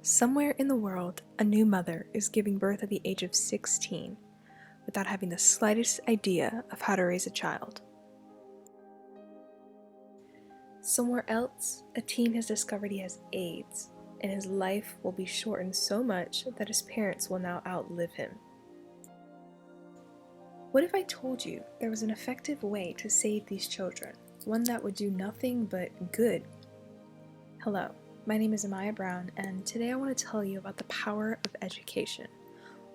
Somewhere in the world, a new mother is giving birth at the age of 16 without having the slightest idea of how to raise a child. Somewhere else, a teen has discovered he has AIDS, and his life will be shortened so much that his parents will now outlive him. What if I told you there was an effective way to save these children, one that would do nothing but good? Hello, my name is Amaya Brown, and today I want to tell you about the power of education,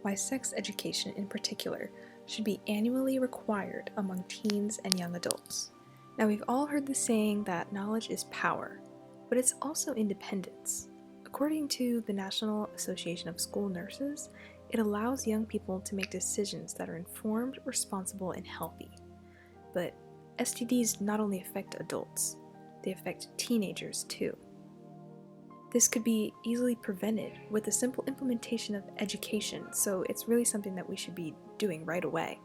why sex education in particular should be annually required among teens and young adults. Now, we've all heard the saying that knowledge is power, but it's also independence. According to the National Association of School Nurses, it allows young people to make decisions that are informed, responsible, and healthy. But STDs not only affect adults, they affect teenagers too. This could be easily prevented with the simple implementation of education, so it's really something that we should be doing right away.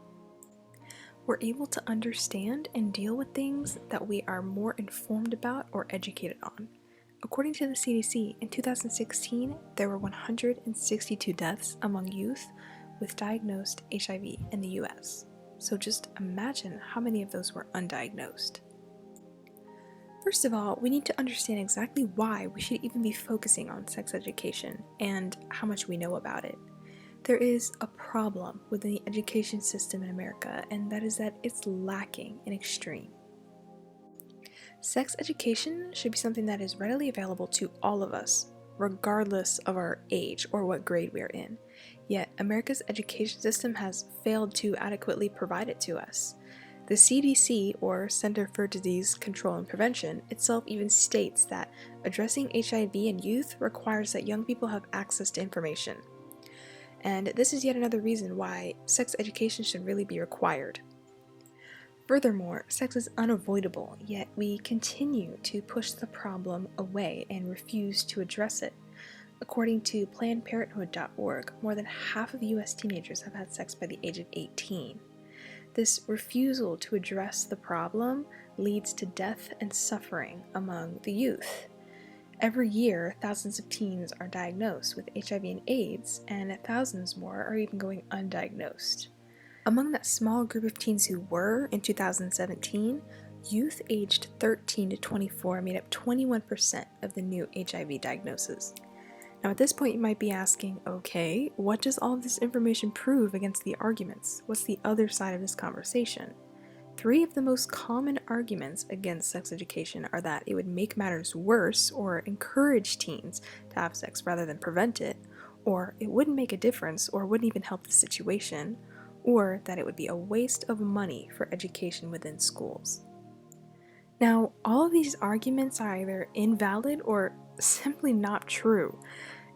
We're able to understand and deal with things that we are more informed about or educated on. According to the CDC, in 2016, there were 162 deaths among youth with diagnosed HIV in the US. So just imagine how many of those were undiagnosed. First of all, we need to understand exactly why we should even be focusing on sex education and how much we know about it. There is a problem within the education system in America, and that is that it's lacking in extreme. Sex education should be something that is readily available to all of us, regardless of our age or what grade we are in. Yet, America's education system has failed to adequately provide it to us. The CDC, or Center for Disease Control and Prevention, itself even states that addressing HIV in youth requires that young people have access to information. And this is yet another reason why sex education should really be required. Furthermore, sex is unavoidable, yet we continue to push the problem away and refuse to address it. According to PlannedParenthood.org, more than half of US teenagers have had sex by the age of 18. This refusal to address the problem leads to death and suffering among the youth. Every year, thousands of teens are diagnosed with HIV and AIDS, and thousands more are even going undiagnosed. Among that small group of teens who were in 2017, youth aged 13 to 24 made up 21% of the new HIV diagnoses. Now at this point you might be asking, okay, what does all of this information prove against the arguments? What's the other side of this conversation? 3 of the most common arguments against sex education are that it would make matters worse or encourage teens to have sex rather than prevent it, or it wouldn't make a difference or wouldn't even help the situation, or that it would be a waste of money for education within schools. Now, all of these arguments are either invalid or simply not true.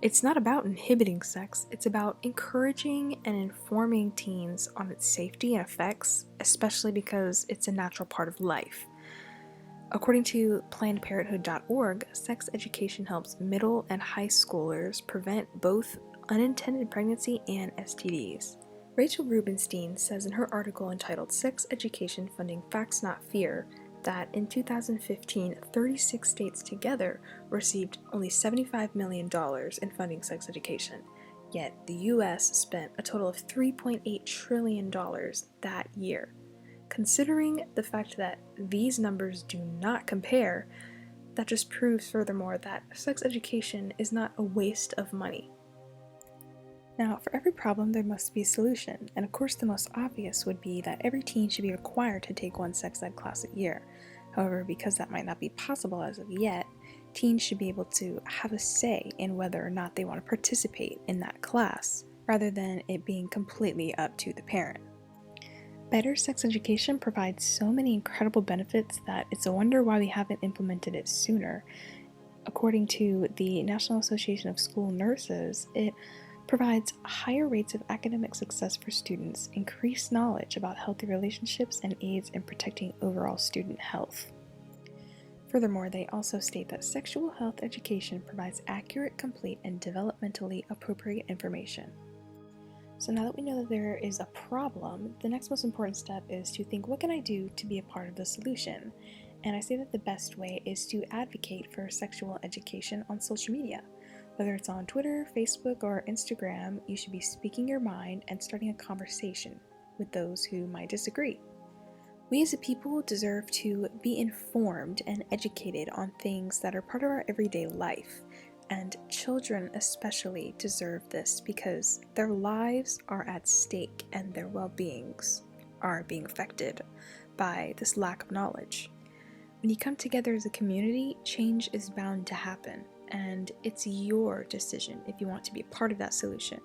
It's not about inhibiting sex, it's about encouraging and informing teens on its safety and effects, especially because it's a natural part of life. According to PlannedParenthood.org, sex education helps middle and high schoolers prevent both unintended pregnancy and STDs. Rachel Rubenstein says in her article entitled Sex Education Funding Facts Not Fear that in 2015, 36 states together received only $75 million in funding sex education, yet the US spent a total of $3.8 trillion that year. Considering the fact that these numbers do not compare, that just proves furthermore that sex education is not a waste of money. Now, for every problem, there must be a solution, and of course the most obvious would be that every teen should be required to take one sex ed class a year. However, because that might not be possible as of yet, teens should be able to have a say in whether or not they want to participate in that class, rather than it being completely up to the parent. Better sex education provides so many incredible benefits that it's a wonder why we haven't implemented it sooner. According to the National Association of School Nurses, it provides higher rates of academic success for students, increased knowledge about healthy relationships, and aids in protecting overall student health. Furthermore, they also state that sexual health education provides accurate, complete, and developmentally appropriate information. So now that we know that there is a problem, the next most important step is to think, what can I do to be a part of the solution? And I say that the best way is to advocate for sexual education on social media. Whether it's on Twitter, Facebook, or Instagram, you should be speaking your mind and starting a conversation with those who might disagree. We as a people deserve to be informed and educated on things that are part of our everyday life, and children especially deserve this because their lives are at stake and their well-beings are being affected by this lack of knowledge. When you come together as a community, change is bound to happen, and it's your decision if you want to be a part of that solution.